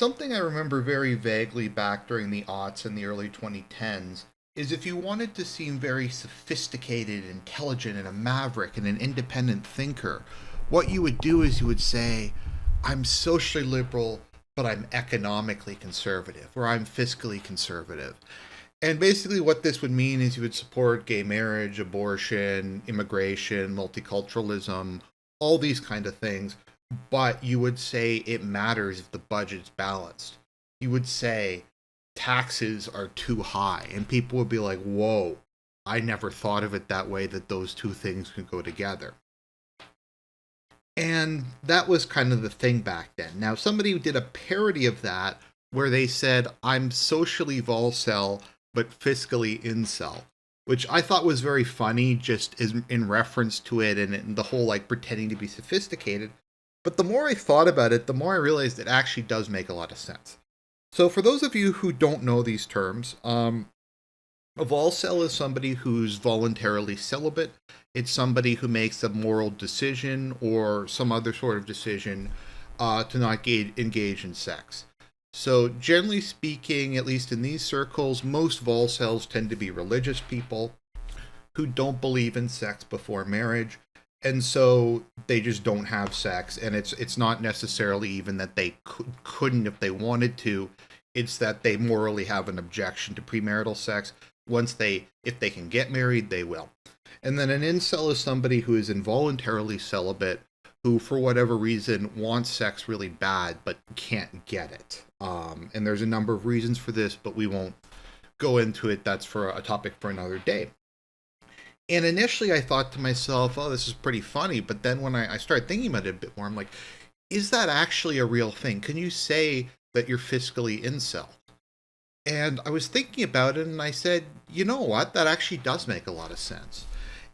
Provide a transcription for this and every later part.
Something I remember very vaguely back during the aughts and the early 2010s is if you wanted to seem very sophisticated, intelligent, and a maverick and an independent thinker, what you would do is you would say, I'm socially liberal, but I'm economically conservative, or I'm fiscally conservative. And basically, what this would mean is you would support gay marriage, abortion, immigration, multiculturalism, all these kind of things. But you would say it matters if the budget's balanced. You would say taxes are too high, and people would be like, "Whoa, I never thought of it that way. That those two things could go together." And that was kind of the thing back then. Now, somebody did a parody of that where they said, I'm socially Volcel, but fiscally Incel, which I thought was very funny just as in reference to it and the whole like pretending to be sophisticated. But the more I thought about it, the more I realized it actually does make a lot of sense. So, for those of you who don't know these terms, a volcel is somebody who's voluntarily celibate. It's somebody who makes a moral decision or some other sort of decision to not engage in sex. So, generally speaking, at least in these circles, most volcels tend to be religious people who don't believe in sex before marriage, and so they just don't have sex. And it's not necessarily even that they couldn't if they wanted to. It's that they morally have an objection to premarital sex. Once they, if they can get married, they will. And then an incel is somebody who is involuntarily celibate, who for whatever reason wants sex really bad but can't get it. And there's a number of reasons for this, but we won't go into it. That's for a topic for another day. And initially I thought to myself, oh, this is pretty funny. But then when I started thinking about it a bit more, I'm like, is that actually a real thing? Can you say that you're fiscally incel? And I was thinking about it and I said, you know what? That actually does make a lot of sense.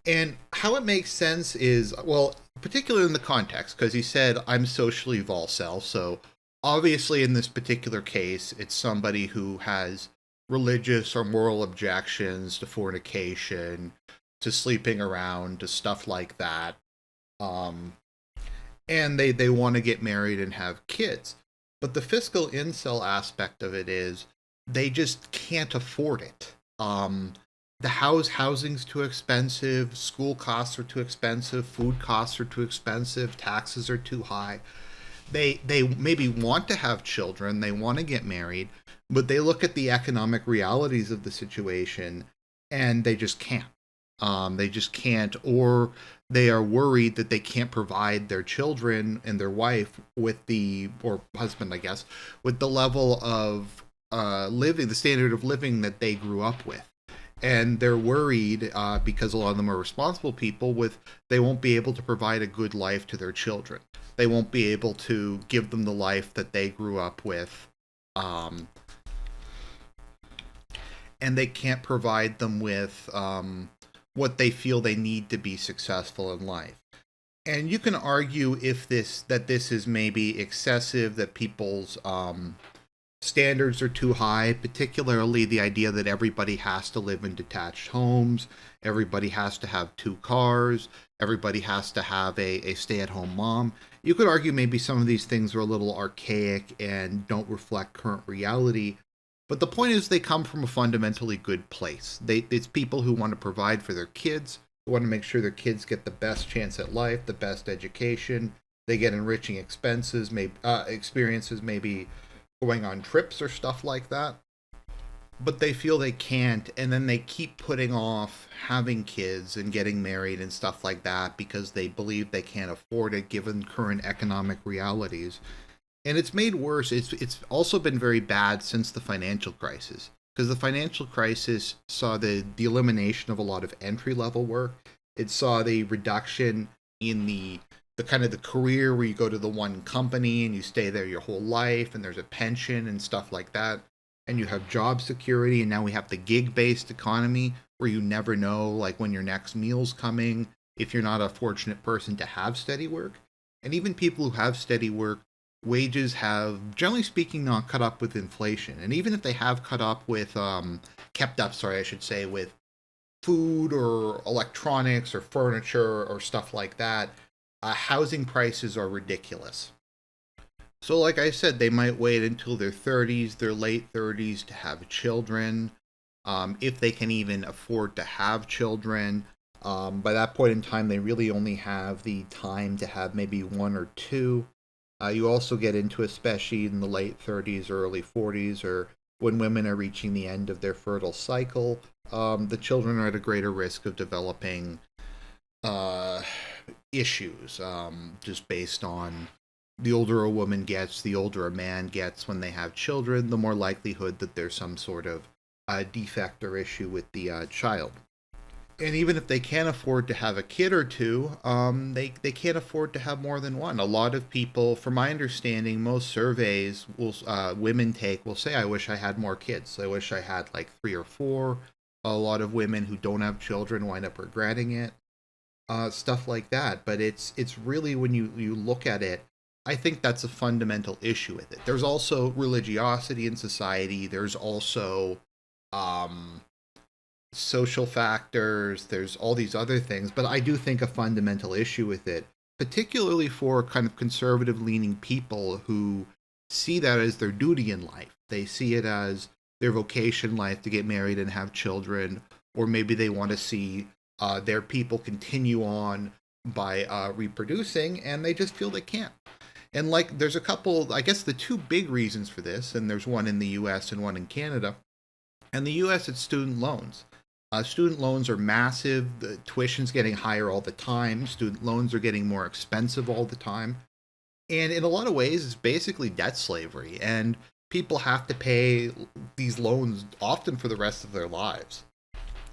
And how it makes sense is, well, particularly in the context, because he said, I'm socially volcel. So obviously, in this particular case, it's somebody who has religious or moral objections to fornication, to sleeping around, to stuff like that. Um, and they want to get married and have kids. But the fiscal incel aspect of it is they just can't afford it. The housing's too expensive, school costs are too expensive, food costs are too expensive, taxes are too high. They maybe want to have children, they want to get married, but they look at the economic realities of the situation and they just can't. They just can't, or they are worried that they can't provide their children and their wife with the, or husband, I guess, with the level of living, the standard of living that they grew up with. And they're worried because a lot of them are responsible people with they won't be able to provide a good life to their children. They won't be able to give them the life that they grew up with. Um, and they can't provide them with what they feel they need to be successful in life. And you can argue if this is maybe excessive, that people's standards are too high, particularly the idea that everybody has to live in detached homes, everybody has to have two cars, everybody has to have a stay-at-home mom. You could argue maybe some of these things are a little archaic and don't reflect current reality, but the point is they come from a fundamentally good place. It's people who want to provide for their kids, who want to make sure their kids get the best chance at life, the best education, they get enriching expenses, maybe experiences, maybe going on trips or stuff like that. But they feel they can't, and then they keep putting off having kids and getting married and stuff like that because they believe they can't afford it given current economic realities. And it's made worse. It's also been very bad since the financial crisis, because the financial crisis saw the elimination of a lot of entry level work. It saw the reduction in the kind of the career where you go to the one company and you stay there your whole life and there's a pension and stuff like that, and you have job security. And now we have the gig based economy where you never know like when your next meal's coming if you're not a fortunate person to have steady work. And even people who have steady work, wages have generally speaking not caught up with inflation. And even if they have caught up with kept up, sorry, I should say, with food or electronics or furniture or stuff like that, housing prices are ridiculous. So, like I said, they might wait until their 30s, their late 30s to have children, if they can even afford to have children. By that point in time, they really only have the time to have maybe one or two. You also get into, especially in the late 30s or early 40s, or when women are reaching the end of their fertile cycle, the children are at a greater risk of developing uh, issues, just based on the older a woman gets, the older a man gets when they have children, the more likelihood that there's some sort of defect or issue with the child. And even if they can't afford to have a kid or two, they can't afford to have more than one. A lot of people, from my understanding, most surveys will women take will say, "I wish I had more kids. I wish I had like three or four." A lot of women who don't have children wind up regretting it, stuff like that. But it's really, when you look at it, I think that's a fundamental issue with it. There's also religiosity in society. There's also um, social factors. There's all these other things, but I do think a fundamental issue with it, particularly for kind of conservative leaning people who see that as their duty in life. They see it as their vocation in life to get married and have children, or maybe they want to see their people continue on by reproducing, and they just feel they can't. And like, there's a couple, I guess the two big reasons for this, and there's one in the US and one in Canada. In the US, it's student loans. Student loans are massive. The tuition's getting higher all the time. Student loans are getting more expensive all the time. And in a lot of ways, it's basically debt slavery. And people have to pay these loans often for the rest of their lives.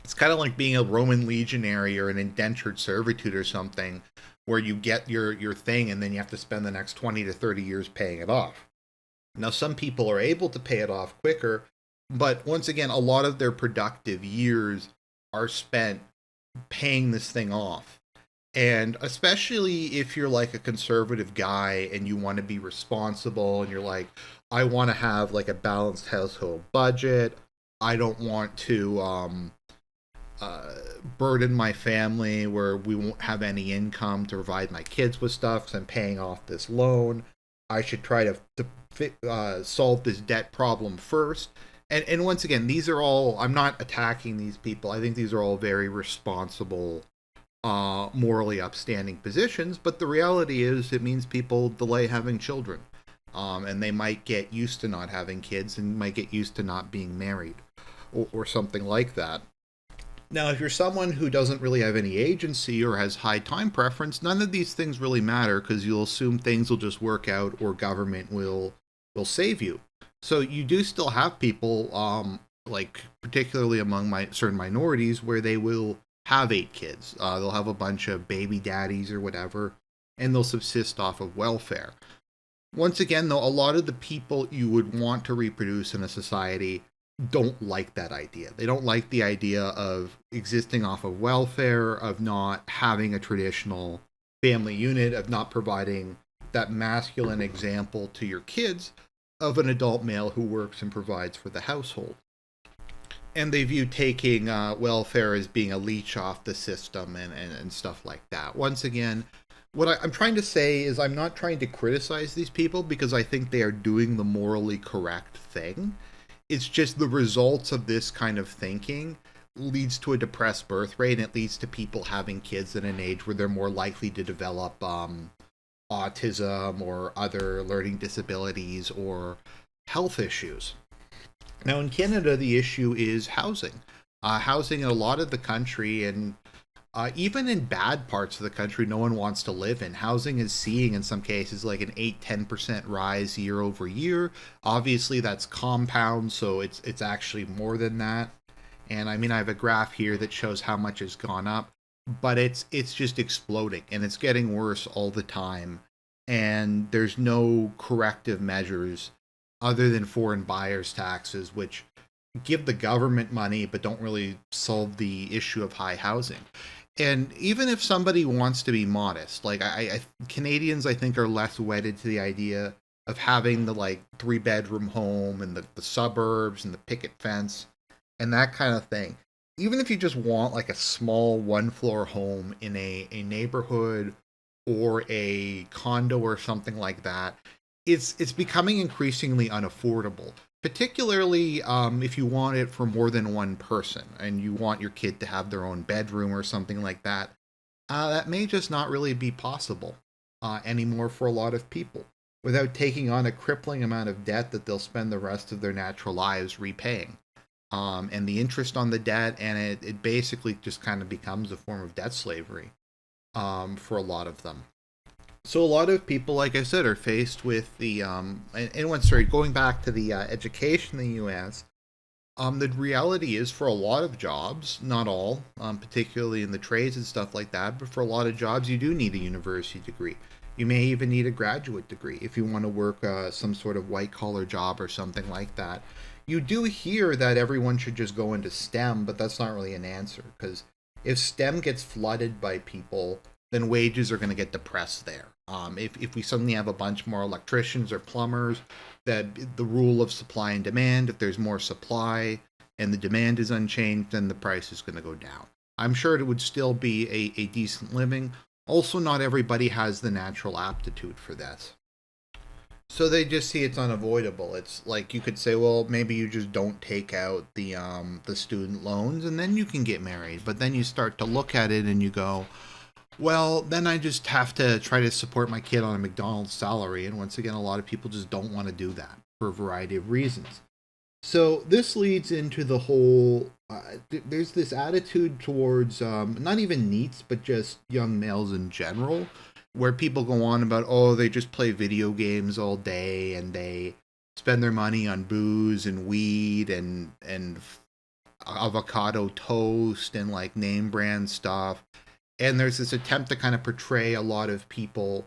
It's kind of like being a Roman legionary or an indentured servitude or something, where you get your thing and then you have to spend the next 20 to 30 years paying it off. Now, some people are able to pay it off quicker, but once again, a lot of their productive years are spent paying this thing off. And especially if you're like a conservative guy and you want to be responsible and you're like, I want to have like a balanced household budget. I don't want to uh, burden my family where we won't have any income to provide my kids with stuff because I'm paying off this loan. I should try to solve this debt problem first. And once again, these are all, I'm not attacking these people. I think these are all very responsible, morally upstanding positions. But the reality is, it means people delay having children. And they might get used to not having kids and might get used to not being married, or something like that. Now, if you're someone who doesn't really have any agency or has high time preference, none of these things really matter because you'll assume things will just work out or government will save you. So you do still have people, like particularly among my certain minorities, where they will have eight kids. They'll have a bunch of baby daddies or whatever, and they'll subsist off of welfare. Once again, though, a lot of the people you would want to reproduce in a society don't like that idea. They don't like the idea of existing off of welfare, of not having a traditional family unit, of not providing that masculine example to your kids of an adult male who works and provides for the household. And they view taking welfare as being a leech off the system, and stuff like that. Once again, what I'm trying to say is, I'm not trying to criticize these people because I think they are doing the morally correct thing. It's just the results of this kind of thinking leads to a depressed birth rate, and it leads to people having kids at an age where they're more likely to develop autism or other learning disabilities or health issues. Now, in Canada, the issue is housing. Housing in a lot of the country, and even in bad parts of the country, no one wants to live in. Housing is seeing, in some cases, like an 8-10% rise year over year. Obviously, that's compound, so it's actually more than that. And I mean, I have a graph here that shows how much has gone up, but it's just exploding, and it's getting worse all the time. And there's no corrective measures other than foreign buyers taxes, which give the government money but don't really solve the issue of high housing. And even if somebody wants to be modest, like Canadians, I think, are less wedded to the idea of having the like 3 bedroom home and the suburbs and the picket fence and that kind of thing. Even if you just want like a small 1 floor home in a neighborhood or a condo or something like that, it's becoming increasingly unaffordable, particularly if you want it for more than one person and you want your kid to have their own bedroom or something like that. That may just not really be possible anymore for a lot of people without taking on a crippling amount of debt that they'll spend the rest of their natural lives repaying. And the interest on the debt, and it basically just kind of becomes a form of debt slavery for a lot of them. So a lot of people, like I said, are faced with the and once sorry, going back to the education in the U.S. The reality is for a lot of jobs, not all, particularly in the trades and stuff like that, but for a lot of jobs, you do need a university degree. You may even need a graduate degree if you want to work some sort of white collar job or something like that. You do hear that everyone should just go into STEM, but that's not really an answer because if STEM gets flooded by people, then wages are going to get depressed there. If we suddenly have a bunch more electricians or plumbers, that the rule of supply and demand, if there's more supply and the demand is unchanged, then the price is going to go down. I'm sure it would still be a decent living. Also, not everybody has the natural aptitude for this. So they just see it's unavoidable. It's like you could say, well, maybe you just don't take out the student loans and then you can get married. But then you start to look at it and you go, well, then I just have to try to support my kid on a McDonald's salary. And once again, a lot of people just don't want to do that for a variety of reasons. So this leads into the whole. There's this attitude towards not even NEETs, but just young males in general, where people go on about, oh, they just play video games all day and they spend their money on booze and weed and avocado toast and like name brand stuff. And there's this attempt to kind of portray a lot of people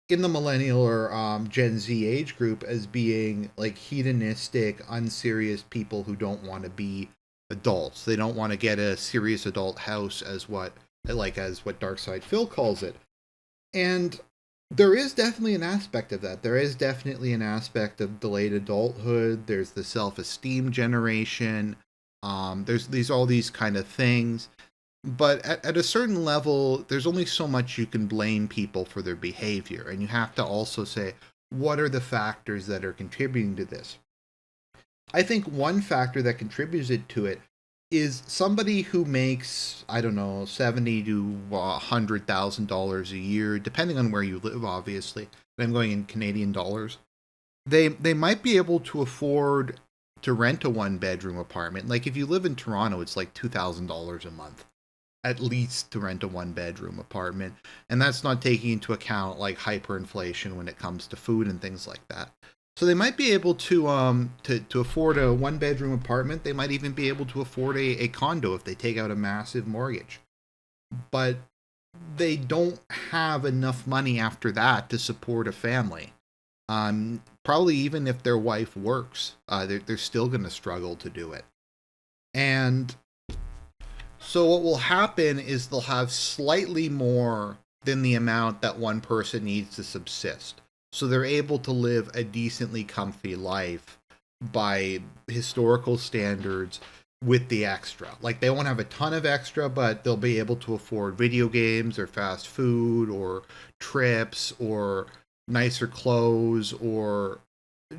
in the millennial or Gen Z age group as being like hedonistic, unserious people who don't want to be adults. They don't want to get a serious adult house, as what Dark Side Phil calls it. And there is definitely an aspect of that. There is definitely an aspect of delayed adulthood. There's the self-esteem generation. There's these all these kind of things. But at a certain level, there's only so much you can blame people for their behavior. And you have to also say, what are the factors that are contributing to this? I think one factor that contributes to it is somebody who makes, I don't know, 70 to $100,000 a year, depending on where you live, obviously. I'm going in Canadian dollars. They might be able to afford to rent a one bedroom apartment. Like if you live in Toronto, it's like $2,000 a month at least to rent a one bedroom apartment. And that's not taking into account like hyperinflation when it comes to food and things like that. So they might be able to afford a one bedroom apartment. They might even be able to afford a condo if they take out a massive mortgage. But they don't have enough money after that to support a family. Probably even if their wife works, they're still going to struggle to do it. And so what will happen is they'll have slightly more than the amount that one person needs to subsist. So they're able to live a decently comfy life by historical standards with the extra. Like they won't have a ton of extra, but they'll be able to afford video games or fast food or trips or nicer clothes or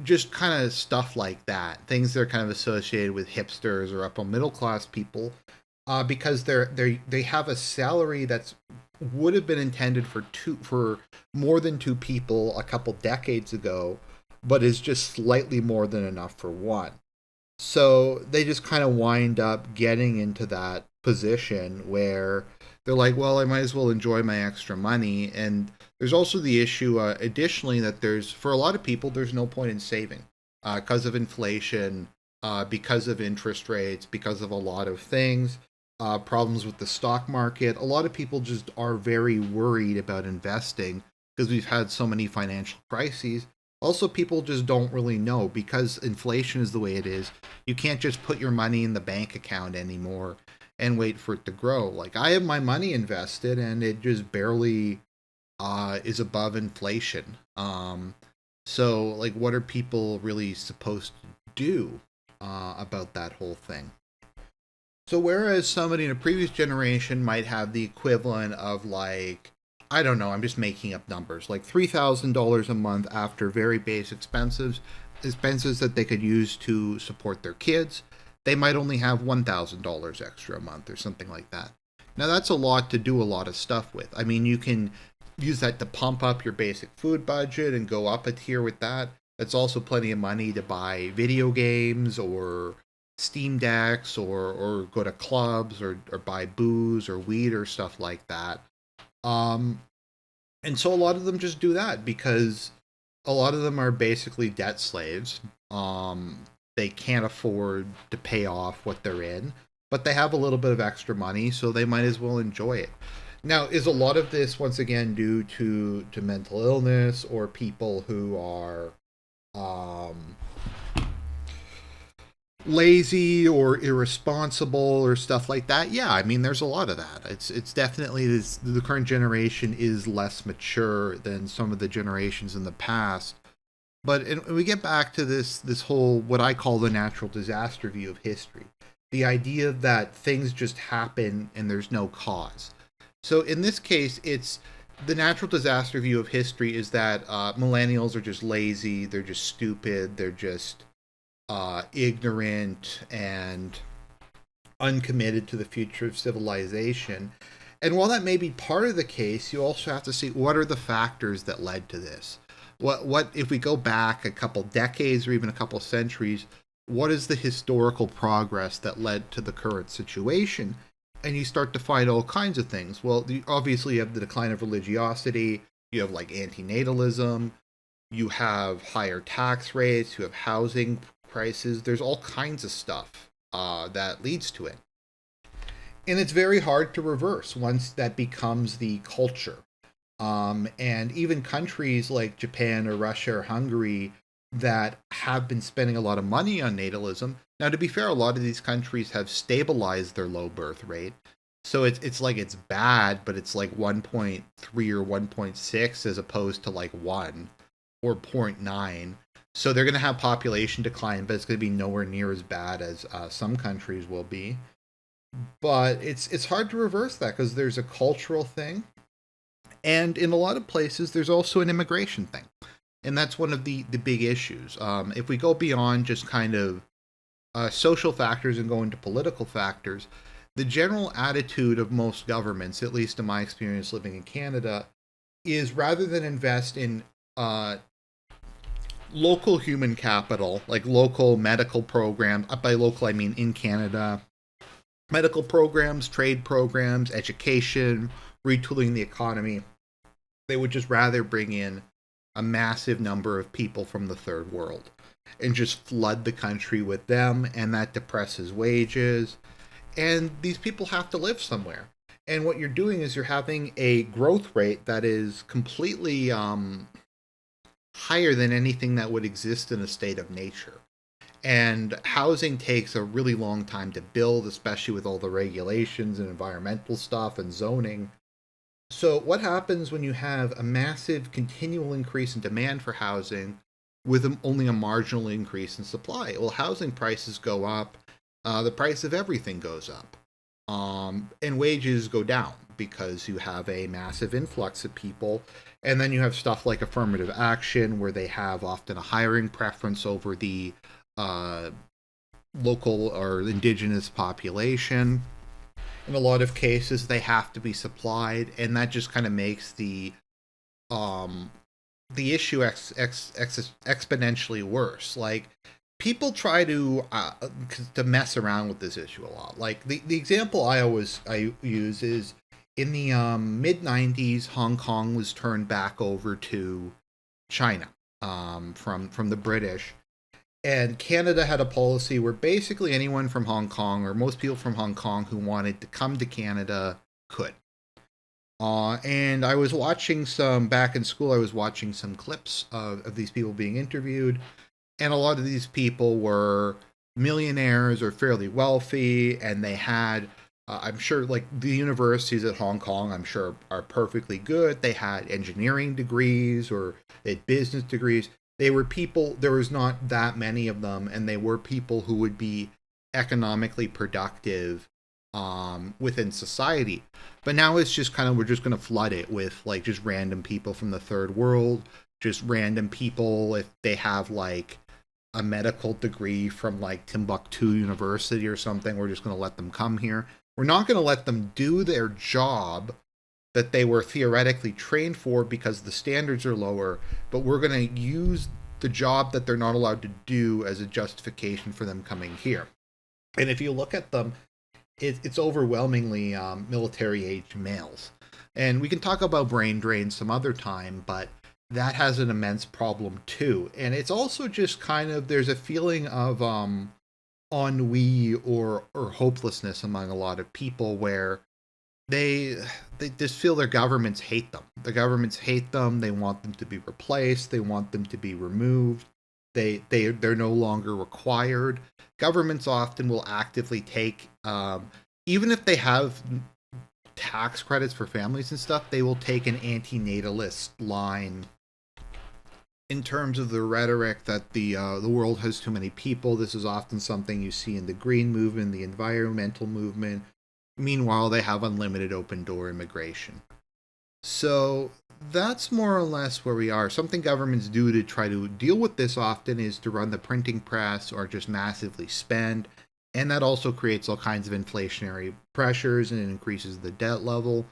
just kind of stuff like that. Things that are kind of associated with hipsters or upper middle class people because they have a salary that's would have been intended for more than two people a couple decades ago, but is just slightly more than enough for one. So they just kind of wind up getting into that position where they're like, well, I might as well enjoy my extra money. And there's also the issue, additionally, that there's for a lot of people, there's no point in saving because of inflation, because of interest rates, because of a lot of things problems with the stock market. A lot of people just are very worried about investing because we've had so many financial crises. Also, people just don't really know because inflation is the way it is. You can't just put your money in the bank account anymore and wait for it to grow. Like I have my money invested and it just barely is above inflation. So, like, what are people really supposed to do about that whole thing? So whereas somebody in a previous generation might have the equivalent of like I don't know, I'm just making up numbers, like $3,000 a month after very base expenses that they could use to support their kids, they might only have $1,000 extra a month or something like that. Now that's a lot to do a lot of stuff with. I mean, you can use that to pump up your basic food budget and go up a tier with that. That's also plenty of money to buy video games or Steam Decks or go to clubs or buy booze or weed or stuff like that. Um, and so a lot of them just do that because a lot of them are basically debt slaves. They can't afford to pay off what they're in, but they have a little bit of extra money, so they might as well enjoy it. Now, is a lot of this once again due to mental illness or people who are um, lazy or irresponsible or stuff like that? Yeah, I mean, there's a lot of that. It's definitely the current generation is less mature than some of the generations in the past. But we get back to this whole what I call the natural disaster view of history, the idea that things just happen and there's no cause. So in this case, it's the natural disaster view of history is that millennials are just lazy, they're just stupid, they're just ignorant and uncommitted to the future of civilization. And while that may be part of the case, you also have to see what are the factors that led to this. What if we go back a couple decades or even a couple centuries, what is the historical progress that led to the current situation? And you start to find all kinds of things. Well, obviously you have the decline of religiosity, you have like antinatalism, you have higher tax rates, you have housing prices. There's all kinds of stuff that leads to it. And it's very hard to reverse once that becomes the culture. And even countries like Japan or Russia or Hungary that have been spending a lot of money on natalism. Now, to be fair, a lot of these countries have stabilized their low birth rate. So it's like it's bad, but it's like 1.3 or 1.6 as opposed to like 1 or zero point 0.9. So they're going to have population decline, but it's going to be nowhere near as bad as some countries will be. But it's hard to reverse that because there's a cultural thing, and in a lot of places there's also an immigration thing, and that's one of the big issues. If we go beyond just kind of social factors and go into political factors, the general attitude of most governments, at least in my experience living in Canada, is rather than invest in local human capital, like local medical programs. By local, I mean in Canada, medical programs, trade programs, education, retooling the economy. They would just rather bring in a massive number of people from the third world and just flood the country with them, and that depresses wages. And these people have to live somewhere. And what you're doing is you're having a growth rate that is completely higher than anything that would exist in a state of nature. And housing takes a really long time to build, especially with all the regulations and environmental stuff and zoning. So, what happens when you have a massive continual increase in demand for housing with only a marginal increase in supply? Well, housing prices go up, the price of everything goes up, and wages go down because you have a massive influx of people. And then you have stuff like affirmative action, where they have often a hiring preference over the uh, local or indigenous population. In a lot of cases, they have to be supplied, and that just kind of makes um, the issue exponentially worse. Like, people try to mess around with this issue a lot. Like the example I use is in the mid '90s, Hong Kong was turned back over to China from the British, and Canada had a policy where basically anyone from Hong Kong or most people from Hong Kong who wanted to come to Canada could. And I was watching some back in school. I was watching some clips of these people being interviewed, and a lot of these people were millionaires or fairly wealthy, and they had I'm sure like the universities at Hong Kong, I'm sure are perfectly good. They had engineering degrees or they had business degrees. They were people, there was not that many of them, and they were people who would be economically productive within society. But now it's just kind of, we're just going to flood it with like just random people from the third world, just random people if they have like a medical degree from like Timbuktu University or something. We're just going to let them come here. We're not going to let them do their job that they were theoretically trained for because the standards are lower, but we're going to use the job that they're not allowed to do as a justification for them coming here. And if you look at them, it's overwhelmingly military age males. And we can talk about brain drain some other time, but that has an immense problem too. And it's also just kind of, there's a feeling of ennui or hopelessness among a lot of people where they they just feel their governments hate them. The governments hate them. They want them to be replaced. They want them to be removed. They're no longer required. Governments often will actively take, even if they have tax credits for families and stuff, they will take an anti-natalist line in terms of the rhetoric that the world has too many people. This is often something you see in the green movement, the environmental movement. Meanwhile, they have unlimited open door immigration. So that's more or less where we are. Something governments do to try to deal with this often is to run the printing press or just massively spend. And that also creates all kinds of inflationary pressures and it increases the debt level.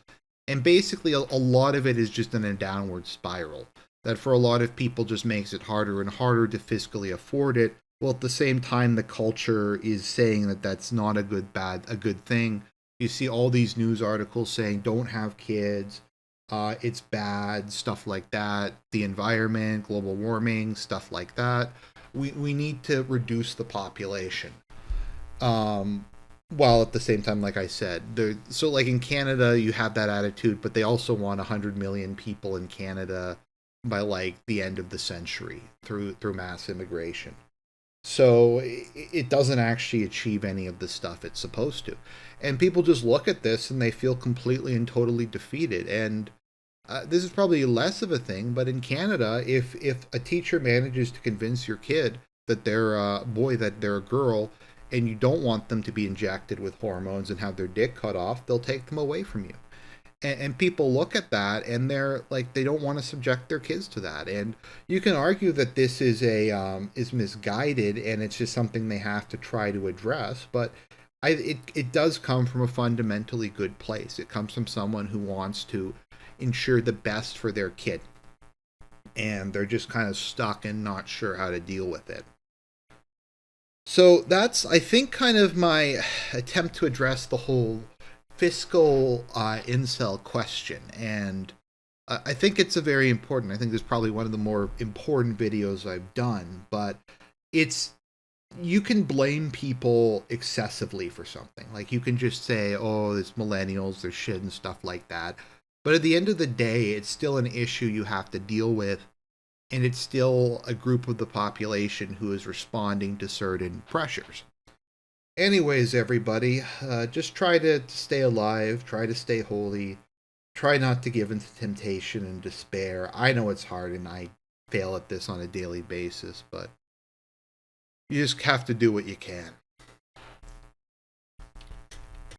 And basically, a lot of it is just in a downward spiral. That for a lot of people just makes it harder and harder to fiscally afford it. Well, at the same time, the culture is saying that that's not a good thing. You see all these news articles saying don't have kids, it's bad, stuff like that. The environment, global warming, stuff like that. We need to reduce the population. While at the same time, like I said, so like in Canada, you have that attitude, but they also want 100 million people in Canada by like the end of the century through mass immigration. So it doesn't actually achieve any of the stuff it's supposed to. And people just look at this and they feel completely and totally defeated. And this is probably less of a thing, but in Canada, if a teacher manages to convince your kid that they're a boy, that they're a girl, and you don't want them to be injected with hormones and have their dick cut off, they'll take them away from you. And people look at that and they're like, they don't want to subject their kids to that. And you can argue that this is misguided and it's just something they have to try to address. But it does come from a fundamentally good place. It comes from someone who wants to ensure the best for their kid, and they're just kind of stuck and not sure how to deal with it. So that's, I think, kind of my attempt to address the whole fiscal incel question. And I think it's a very important, I think this is probably one of the more important videos I've done, but it's, you can blame people excessively for something. Like you can just say, oh, it's millennials, they're shit and stuff like that. But at the end of the day, it's still an issue you have to deal with. And it's still a group of the population who is responding to certain pressures. Anyways, everybody, just try to stay alive, try to stay holy, try not to give into temptation and despair. I know it's hard and I fail at this on a daily basis, but you just have to do what you can.